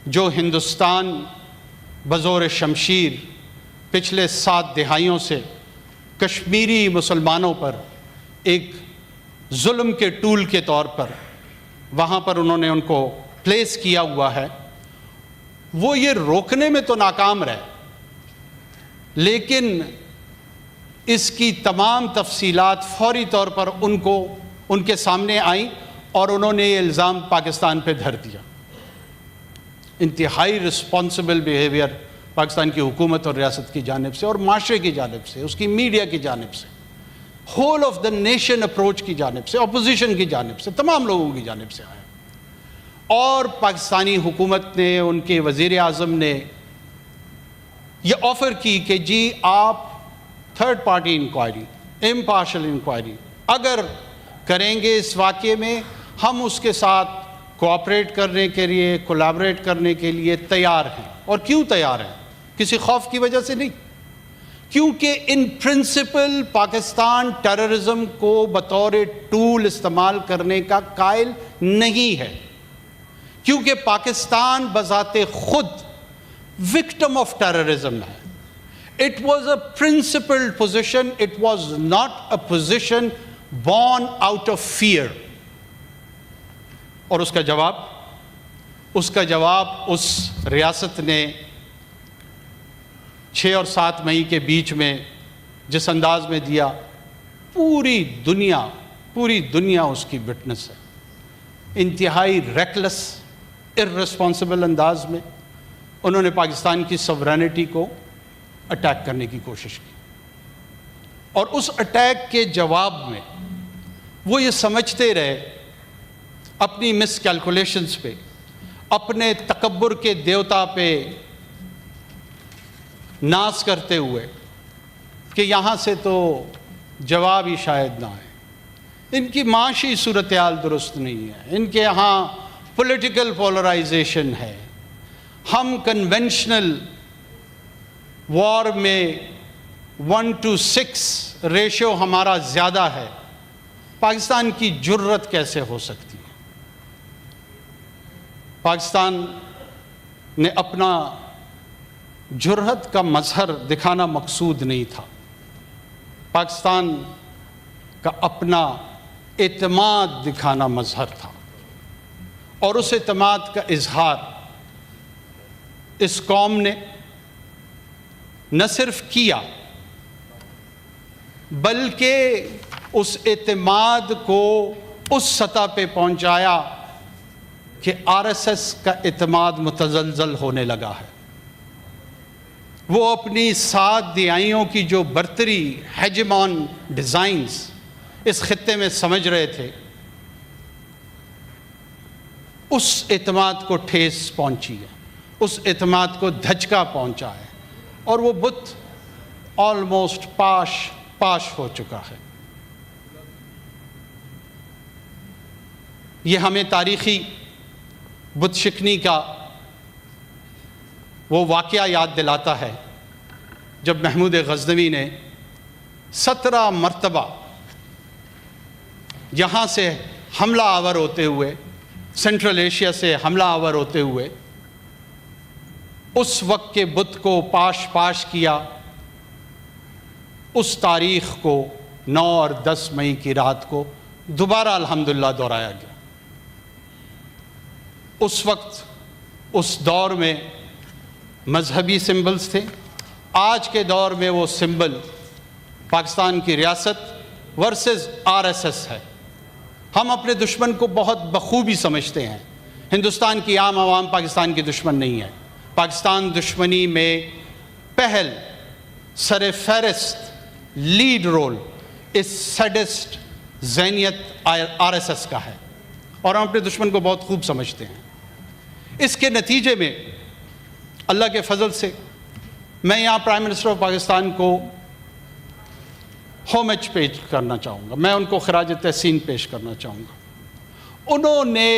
جو ہندوستان بزور شمشیر پچھلے 7 دہائیوں سے کشمیری مسلمانوں پر ایک ظلم کے ٹول کے طور پر وہاں پر انہوں نے ان کو پلیس کیا ہوا ہے، وہ یہ روکنے میں تو ناکام رہے، لیکن اس کی تمام تفصیلات فوری طور پر ان کے سامنے آئیں اور انہوں نے یہ الزام پاکستان پہ دھر دیا۔ انتہائی رسپانسبل بیہیویئر پاکستان کی حکومت اور ریاست کی جانب سے اور معاشرے کی جانب سے، اس کی میڈیا کی جانب سے، whole of the nation approach کی جانب سے، اپوزیشن کی جانب سے، تمام لوگوں کی جانب سے آیا۔ اور پاکستانی حکومت نے، ان کے وزیر اعظم نے یہ آفر کی کہ جی آپ third party inquiry, impartial inquiry اگر کریں گے اس واقعے میں، ہم اس کے ساتھ کوآپریٹ کرنے کے لیے، کولیبریٹ کرنے کے لیے تیار ہیں۔ اور کیوں تیار ہیں؟ کسی خوف کی وجہ سے نہیں، کیونکہ ان پرنسپل پاکستان ٹیررزم کو بطور ٹول استعمال کرنے کا قائل نہیں ہے، کیونکہ پاکستان بذات خود وکٹم آف ٹیررزم ہے۔ It was a principled position, it was not a position born out of fear۔ اور اس کا جواب اس ریاست نے 6 اور 7 مئی کے بیچ میں جس انداز میں دیا، پوری دنیا اس کی وٹنس ہے۔ انتہائی ریکلس، ارریسپانسبل انداز میں انہوں نے پاکستان کی سورینٹی کو اٹیک کرنے کی کوشش کی، اور اس اٹیک کے جواب میں وہ یہ سمجھتے رہے اپنی مس کیلکولیشنز پہ، اپنے تکبر کے دیوتا پہ ناز کرتے ہوئے کہ یہاں سے تو جواب ہی شاید نہ آئے۔ ان کی معاشی صورتحال درست نہیں ہے، ان کے ہاں پولیٹیکل پولرائزیشن ہے، ہم کنونشنل وار میں 1:6 ریشو ہمارا زیادہ ہے، پاکستان کی جرت کیسے ہو سکتی ہے؟ پاکستان نے اپنا جرت کا مظہر دکھانا مقصود نہیں تھا، پاکستان کا اپنا اعتماد دکھانا مظہر تھا، اور اس اعتماد کا اظہار اس قوم نے نہ صرف کیا بلکہ اس اعتماد کو اس سطح پہ پہنچایا کہ آر ایس ایس کا اعتماد متزلزل ہونے لگا ہے۔ وہ اپنی 7 دہائیوں کی جو برتری ہیجمون ڈیزائنز اس خطے میں سمجھ رہے تھے، اس اعتماد کو ٹھیس پہنچی ہے، اس اعتماد کو دھچکا پہنچا ہے، اور وہ بت آلموسٹ پاش ہو چکا ہے۔ یہ ہمیں تاریخی بت شکنی کا وہ واقعہ یاد دلاتا ہے جب محمود غزنوی نے 17 مرتبہ یہاں سے حملہ آور ہوتے ہوئے، سینٹرل ایشیا سے حملہ آور ہوتے ہوئے اس وقت کے بت کو پاش کیا۔ اس تاریخ کو 9 اور 10 مئی کی رات کو دوبارہ الحمدللہ دہرایا گیا۔ اس وقت اس دور میں مذہبی سمبلز تھے، آج کے دور میں وہ سمبل پاکستان کی ریاست ورسز آر ایس ایس ہے۔ ہم اپنے دشمن کو بہت بخوبی سمجھتے ہیں، ہندوستان کی عام عوام پاکستان کی دشمن نہیں ہے۔ پاکستان دشمنی میں پہل، سر فہرست، لیڈ رول اس سیڈسٹ ذہنیت آر ایس ایس کا ہے، اور ہم اپنے دشمن کو بہت خوب سمجھتے ہیں۔ اس کے نتیجے میں اللہ کے فضل سے میں یہاں پرائم منسٹر آف پاکستان کو ہومج پیش کرنا چاہوں گا، میں ان کو خراج تحسین پیش کرنا چاہوں گا۔ انہوں نے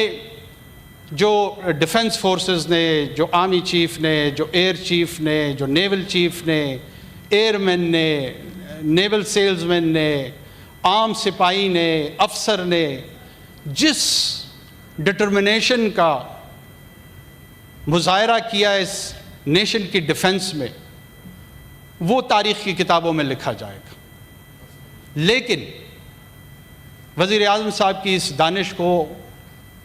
جو ڈیفنس فورسز نے، جو آرمی چیف نے، جو ایئر چیف نے، جو نیول چیف نے، ایئر مین نے، نیول سیلز مین نے، عام سپاہی نے، افسر نے جس ڈٹرمنیشن کا مظاہرہ کیا اس نیشن کی ڈیفنس میں، وہ تاریخ کی کتابوں میں لکھا جائے گا۔ لیکن وزیر اعظم صاحب کی اس دانش کو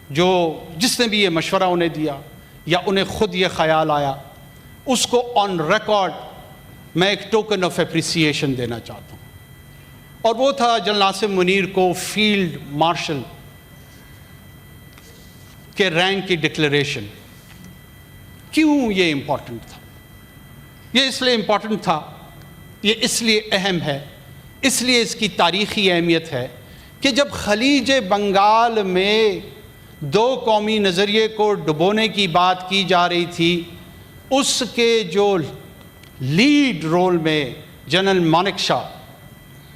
جس نے بھی یہ مشورہ انہیں دیا یا انہیں خود یہ خیال آیا، اس کو آن ریکارڈ میں ایک ٹوکن آف اپریسیشن دینا چاہتا ہوں، اور وہ تھا جنرل ناصر منیر کو فیلڈ مارشل کے رینک کی ڈکلیریشن۔ کیوں یہ امپورٹنٹ تھا؟ یہ اس لیے امپورٹنٹ تھا، یہ اس لیے اہم ہے، اس لیے اس کی تاریخی اہمیت ہے کہ جب خلیج بنگال میں دو قومی نظریے کو ڈبونے کی بات کی جا رہی تھی، اس کے جو لیڈ رول میں جنرل مانک شاہ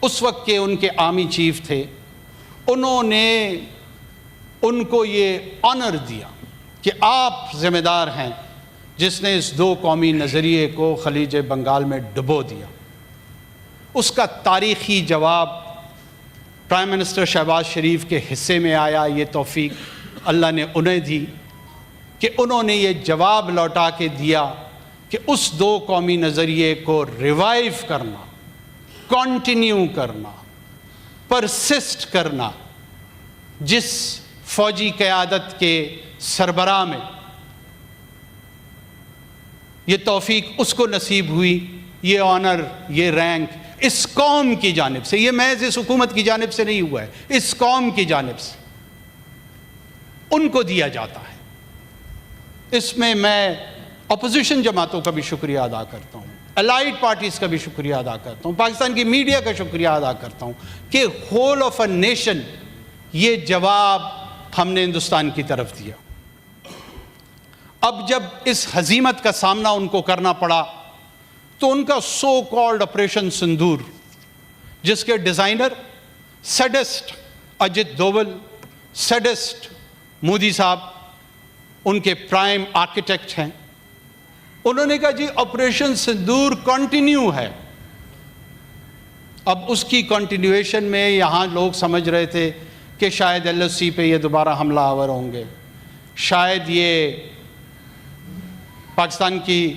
اس وقت کے ان کے آرمی چیف تھے، انہوں نے ان کو یہ آنر دیا کہ آپ ذمہ دار ہیں جس نے اس دو قومی نظریے کو خلیج بنگال میں ڈبو دیا۔ اس کا تاریخی جواب پرائم منسٹر شہباز شریف کے حصے میں آیا۔ یہ توفیق اللہ نے انہیں دی کہ انہوں نے یہ جواب لوٹا کے دیا کہ اس دو قومی نظریے کو ریوائیو کرنا، کنٹینیو کرنا، پرسسٹ کرنا، جس فوجی قیادت کے سربراہ میں یہ توفیق اس کو نصیب ہوئی، یہ آنر، یہ رینک اس قوم کی جانب سے، یہ محض اس حکومت کی جانب سے نہیں ہوا ہے، اس قوم کی جانب سے ان کو دیا جاتا ہے۔ اس میں اپوزیشن جماعتوں کا بھی شکریہ ادا کرتا ہوں، الائیڈ پارٹیز کا بھی شکریہ ادا کرتا ہوں، پاکستان کی میڈیا کا شکریہ ادا کرتا ہوں کہ ہول آف اے نیشن یہ جواب ہم نے ہندوستان کی طرف دیا۔ اب جب اس ہزیمت کا سامنا ان کو کرنا پڑا تو ان کا سو کالڈ آپریشن سندور، جس کے designer saddest اجت Doval, saddest Modi صاحب ان کے پرائم آرکیٹیکٹ ہیں، انہوں نے کہا جی آپریشن سندور کنٹینیو ہے۔ اب اس کی کنٹینیویشن میں یہاں لوگ سمجھ رہے تھے کہ شاید ایل او سی پہ یہ دوبارہ حملہ آور ہوں گے، شاید یہ پاکستان کی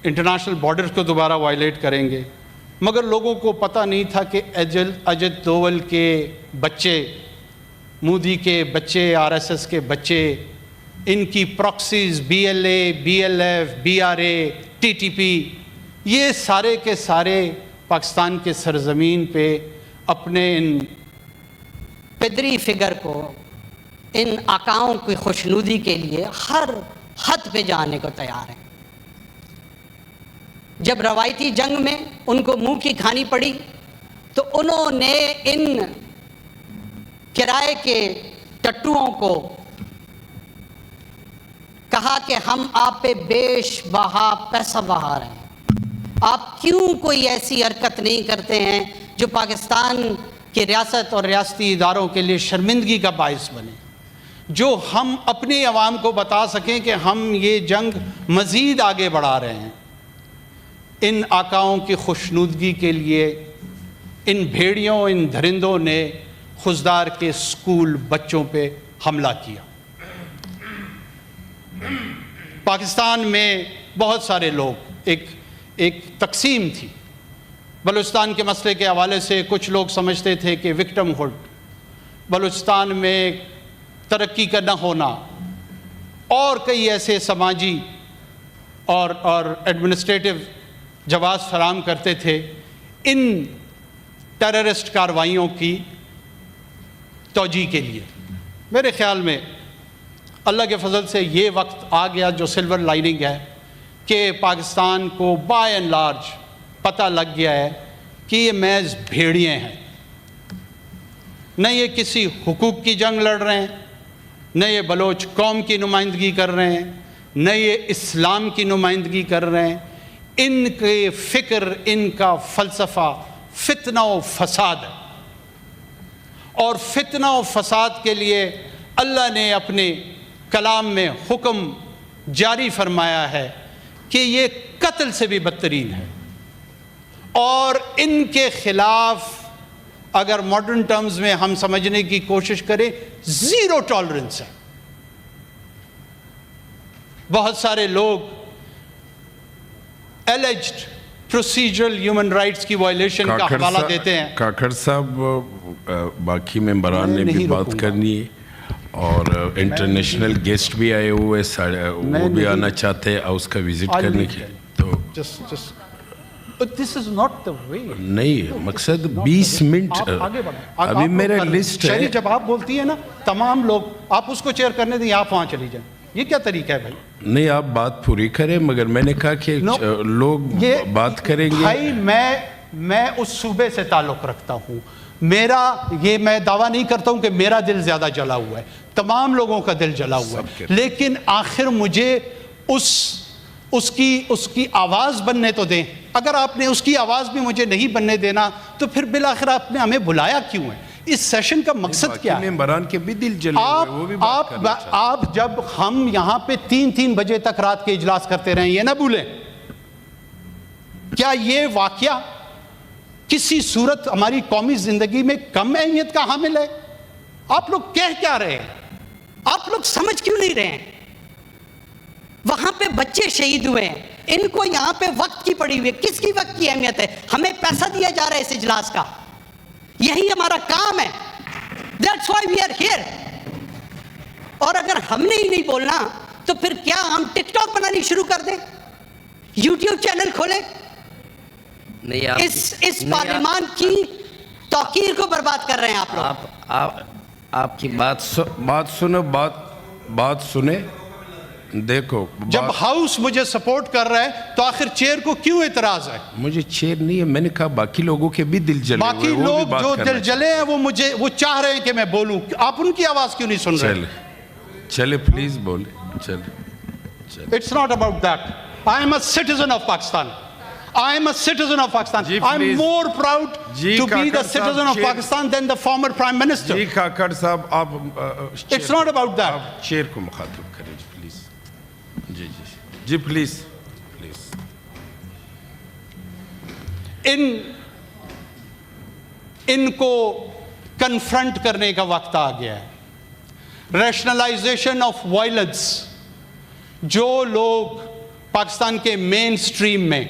انٹرنیشنل بارڈر کو دوبارہ وائلیٹ کریں گے، مگر لوگوں کو پتہ نہیں تھا کہ اجت دوول کے بچے، مودی کے بچے، آر ایس ایس کے بچے، ان کی proxies, B L A, B L F, B R A, T T P, یہ سارے کے سارے پاکستان کے سرزمین پہ اپنے ان پدری فگر کو، ان آقاؤں کی خوشنودی کے لیے ہر حد پہ جانے کو تیار ہیں۔ جب روایتی جنگ میں ان کو منہ کی کھانی پڑی تو انہوں نے ان کرائے کے ٹٹوؤں کو کہا کہ ہم آپ پہ بیش بہا پیسہ بہا رہے ہیں، آپ کیوں کوئی ایسی حرکت نہیں کرتے ہیں جو پاکستان کہ ریاست اور ریاستی اداروں کے لیے شرمندگی کا باعث بنے، جو ہم اپنی عوام کو بتا سکیں کہ ہم یہ جنگ مزید آگے بڑھا رہے ہیں۔ ان آقاؤں کی خوشنودگی کے لیے ان بھیڑیوں، ان درندوں نے خضدار کے اسکول بچوں پہ حملہ کیا۔ پاکستان میں بہت سارے لوگ، ایک تقسیم تھی بلوچستان کے مسئلے کے حوالے سے، کچھ لوگ سمجھتے تھے کہ وکٹم ہوڈ، بلوچستان میں ترقی کا نہ ہونا، اور کئی ایسے سماجی اور ایڈمنسٹریٹو جواز فراہم کرتے تھے ان ٹیررسٹ کارروائیوں کی توجیہ کے لیے۔ میرے خیال میں اللہ کے فضل سے یہ وقت آ گیا جو سلور لائننگ ہے کہ پاکستان کو بائی اینڈ لارج پتہ لگ گیا ہے کہ یہ محض بھیڑیے ہیں، نہ یہ کسی حقوق کی جنگ لڑ رہے ہیں، نہ یہ بلوچ قوم کی نمائندگی کر رہے ہیں، نہ یہ اسلام کی نمائندگی کر رہے ہیں۔ ان کے فکر، ان کا فلسفہ فتنہ و فساد ہے، اور فتنہ و فساد کے لیے اللہ نے اپنے کلام میں حکم جاری فرمایا ہے کہ یہ قتل سے بھی بدترین ہے، اور ان کے خلاف اگر ماڈرن ٹرمز میں ہم سمجھنے کی کوشش کریں، زیرو ٹالرنس ہے۔ بہت سارے لوگ alleged procedural human rights کی وائلیشن کا حوالہ دیتے ہیں. کاکڑ صاحب باقی ممبران نے بھی بات کرنی ہے اور انٹرنیشنل گیسٹ بھی آئے ہوئے وہ بھی آنا چاہتے ہیں اس کا وزٹ کرنے کی. تو But this is not the way. نہیں مقصد 20 منٹ ابھی میرا لسٹ ہے. شہری جب آپ بولتی ہیں نا تمام لوگ آپ اس کو چیئر کرنے دیں آپ وہاں چلی جائیں, یہ کیا طریقہ ہے بھائی؟ نہیں آپ بات پوری کریں مگر میں نے کہا کہ لوگ بات کریں گے. بھائی میں اس صوبے سے تعلق رکھتا ہوں, میں دعویٰ نہیں کرتا ہوں کہ میرا دل زیادہ جلا ہوا ہے, تمام لوگوں کا دل جلا ہوا ہے, لیکن آخر مجھے اس کی آواز بننے تو دیں. اگر آپ نے اس کی آواز بھی مجھے نہیں بننے دینا تو پھر بالآخر آپ نے ہمیں بلایا کیوں ہے؟ اس سیشن کا مقصد کیا ہے؟ ممبران کے بھی دل جلے ہوئے وہ بھی بات کرنا چاہتے ہیں. آپ جب ہم یہاں پہ 3 بجے تک رات کے اجلاس کرتے رہیں, یہ نہ بھولیں, کیا یہ واقعہ کسی صورت ہماری قومی زندگی میں کم اہمیت کا حامل ہے؟ آپ لوگ کہہ کیا رہے ہیں؟ آپ لوگ سمجھ کیوں نہیں رہے ہیں؟ وہاں پہ بچے شہید ہوئے ہیں, ان کو یہاں پہ وقت کی پڑی ہوئی ہے. کس کی وقت کی اہمیت ہے؟ ہمیں پیسہ دیا جا رہا ہے اس اجلاس کا, یہی ہمارا کام ہے. That's why we are here. اور اگر ہم نے ہی نہیں بولنا تو پھر کیا ہم ٹک ٹاک بنانی شروع کر دیں, یوٹیوب چینل کھولیں؟ اس پارلیمان کی توقیر کو برباد کر رہے ہیں آپ لوگ. آپ کی بات سنیں. دیکھو جب ہاؤس مجھے سپورٹ کر رہا ہے تو آخر چیئر کو کیوں اعتراض ہے؟ مجھے چیئر نہیں ہے, میں نے کہا باقی لوگوں کے بھی دل جلے باقی لوگ جو دل جلے ہیں وہ چاہ رہے ہیں کہ میں بولوں, آپ ان کی آواز کیوں نہیں سن رہے؟ چلے پلیز بولے. چلے It's not about that. I am a citizen of Pakistan. I am a citizen of Pakistan. I'm more proud to be the citizen of Pakistan than the former Prime Minister. جی کاکڑ صاحب آپ It's not about that. Chair کو مخاطب کریں please. G please. ان کو confront کرنے کا وقت آ گیا ہے. ریشنلائزیشن آف وائلنس, جو لوگ پاکستان کے مین سٹریم میں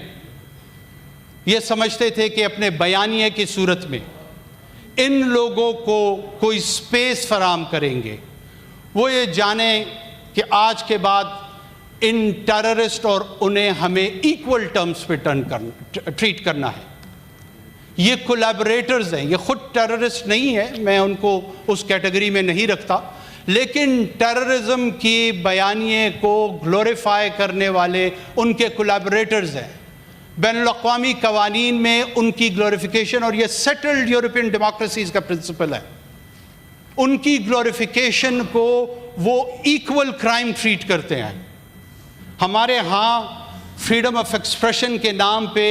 یہ سمجھتے تھے کہ اپنے بیانیے کی صورت میں ان لوگوں کو کوئی سپیس فراہم کریں گے, وہ یہ جانیں کہ آج کے بعد ان ٹیررسٹ اور انہیں ہمیں ایکول ٹرمز پہ ٹریٹ کرنا ہے. یہ کولیبریٹرز ہیں, یہ خود ٹیررسٹ نہیں ہے, میں ان کو اس کیٹیگری میں نہیں رکھتا, لیکن ٹیررزم کی بیانیے کو گلوریفائی کرنے والے ان کے کولیبریٹرز ہیں. بین الاقوامی قوانین میں ان کی گلوریفیکیشن, اور یہ سیٹلڈ یورپین ڈیموکریسیز کا پرنسپل ہے, ان کی گلوریفیکیشن کو وہ ایکول کرائم ٹریٹ کرتے ہیں. ہمارے ہاں فریڈم آف ایکسپریشن کے نام پہ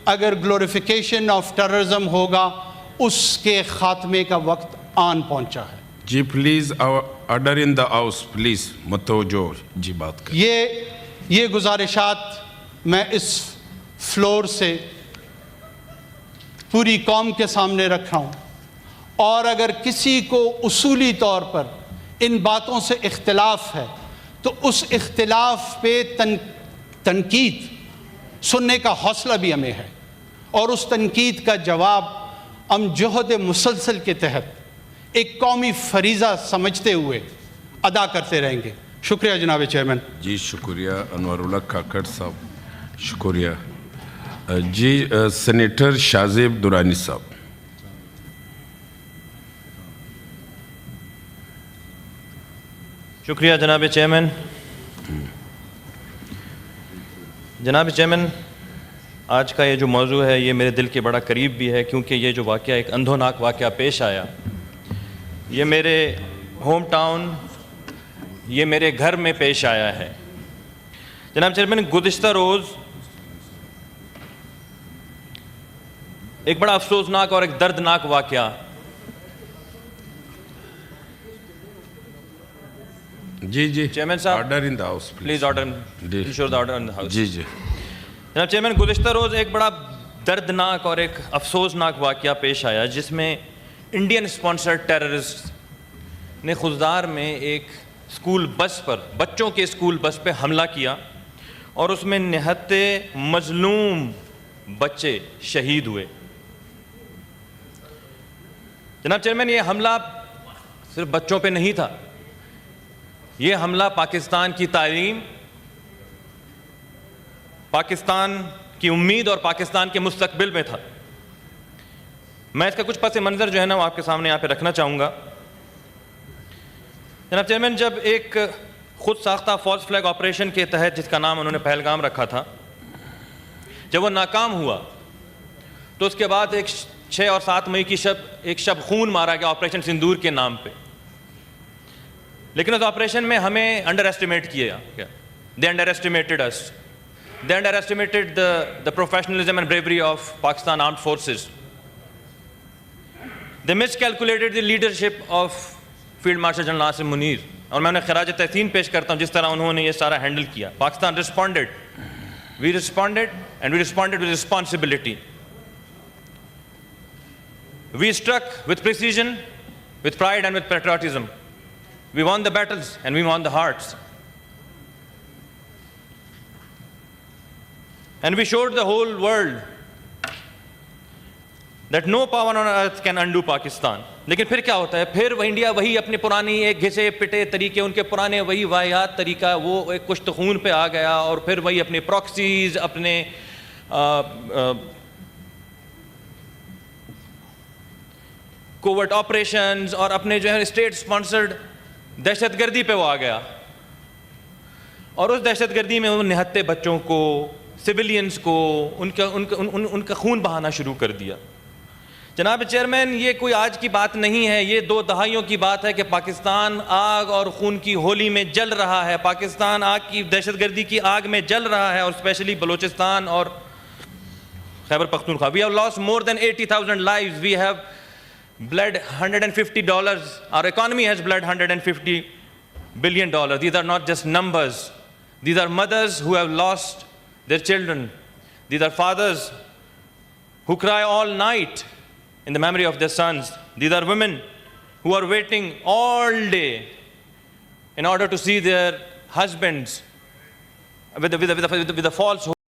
اگر گلوریفیکیشن آف ٹیررزم ہوگا, اس کے خاتمے کا وقت آن پہنچا ہے. جی please order in the house please, متوجہ جی بات کریں. یہ گزارشات میں اس فلور سے پوری قوم کے سامنے رکھ رہا ہوں, اور اگر کسی کو اصولی طور پر ان باتوں سے اختلاف ہے تو اس اختلاف پہ تنقید سننے کا حوصلہ بھی ہمیں ہے, اور اس تنقید کا جواب ہم جہد مسلسل کے تحت ایک قومی فریضہ سمجھتے ہوئے ادا کرتے رہیں گے. شکریہ جناب چیئرمین. جی شکریہ انور اللہ کاکڑ صاحب, شکریہ. جی سینیٹر شاہ زیب درانی صاحب. شکریہ جناب چیئرمین. جناب چیئرمین, آج کا یہ جو موضوع ہے یہ میرے دل کے بڑا قریب بھی ہے, کیونکہ یہ جو واقعہ ایک اندھوناک واقعہ پیش آیا, یہ میرے ہوم ٹاؤن, یہ میرے گھر میں پیش آیا ہے. جناب چیئرمین, گزشتہ روز ایک بڑا افسوسناک اور ایک دردناک واقعہ جی چیئرمین صاحب, order in the house please order in the house. جی جناب چیئرمین, گزشتہ روز ایک بڑا دردناک اور ایک افسوسناک واقعہ پیش آیا جس میں انڈین اسپانسر ٹیررسٹ نے خضدار میں ایک اسکول بس پر، بچوں کے اسکول بس پہ حملہ کیا اور اس میں نہتے مظلوم بچے شہید ہوئے. جناب چیئرمین، یہ حملہ صرف بچوں پہ نہیں تھا، یہ حملہ پاکستان کی تعلیم، پاکستان کی امید اور پاکستان کے مستقبل میں تھا. میں اس کا کچھ پس منظر جو ہے نا وہ آپ کے سامنے یہاں پہ رکھنا چاہوں گا. جناب چیئرمین، جب ایک خود ساختہ فالس فلیگ آپریشن کے تحت، جس کا نام انہوں نے پہلگام رکھا تھا، جب وہ ناکام ہوا تو اس کے بعد ایک 6 اور 7 مئی کی ایک شب خون مارا گیا آپریشن سندور کے نام پہ. لیکن اس آپریشن میں ہمیں انڈر ایسٹیمیٹ کیا گیا. They underestimated us. They underestimated the professionalism and bravery of Pakistan Armed Forces. They miscalculated the leadership of Field Marshal General Asim Munir. اور میں انہیں خراج تحسین پیش کرتا ہوں جس طرح انہوں نے یہ سارا ہینڈل کیا. Pakistan responded. We responded and we responded with responsibility. We struck with precision, with pride and with patriotism. We won the battles and we won the hearts. And we showed the whole world that no power on earth can undo Pakistan. لیکن پھر کیا ہوتا ہے؟ پھر وہ India وہی اپنے پرانی ایک گھسے پٹے طریقے، ان کے پرانے وہی واحد طریقہ، وہ ایک کشت خون پہ آ گیا، اور پھر وہی اپنے پراکسیز، اپنے کوورٹ آپریشنز اور اپنے جو ہے اسٹیٹ سپانسرڈ دہشت گردی پہ وہ آ گیا. اور اس دہشت گردی میں ان نہتے بچوں کو، سویلینز کو، ان کا خون بہانا شروع کر دیا. جناب چیئرمین، یہ کوئی آج کی بات نہیں ہے، یہ 2 دہائیوں کی بات ہے کہ پاکستان آگ اور خون کی ہولی میں جل رہا ہے. پاکستان آگ کی، دہشت گردی کی آگ میں جل رہا ہے، اور اسپیشلی بلوچستان اور Khyber Pakhtunkhwa. We have lost more than 80,000 lives. We have bled $150. Our economy has bled $150 billion. These are not just numbers. These are mothers who have lost their children. These are fathers who cry all night in the memory of their sons. These are women who are waiting all day in order to see their husbands with a false hope.